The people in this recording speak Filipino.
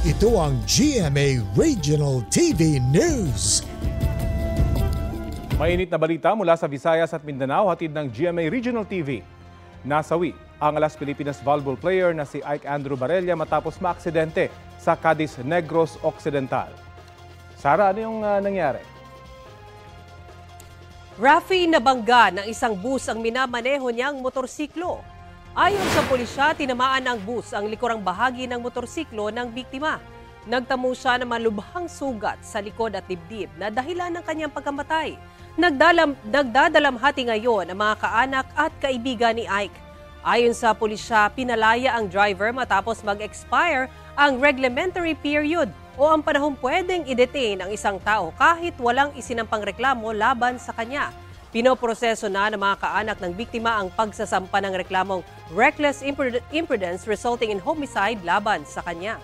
Ito ang GMA Regional TV News. Mainit na balita mula sa Visayas at Mindanao, hatid ng GMA Regional TV. Nasawi ang Las Pilipinas volleyball player na si Ike Andrew Barella matapos maaksidente sa Cadiz Negros Occidental. Sara, ano yung nangyari? Rafi, nabangga ng isang bus ang minamaneho niyang motorsiklo. Ayon sa pulisya, tinamaan ng bus ang likurang bahagi ng motorsiklo ng biktima. Nagtamo siya ng malubhang sugat sa likod at dibdib na dahilan ng kanyang pagkamatay. Nagdadalamhati ngayon ang mga kaanak at kaibigan ni Ike. Ayon sa pulisya, pinalaya ang driver matapos mag-expire ang reglementary period o ang panahong pwedeng i-detain ang isang tao kahit walang isinampang reklamo laban sa kanya. Pinoproseso na ng mga kaanak ng biktima ang pagsasampa ng reklamong reckless imprudence resulting in homicide laban sa kanya.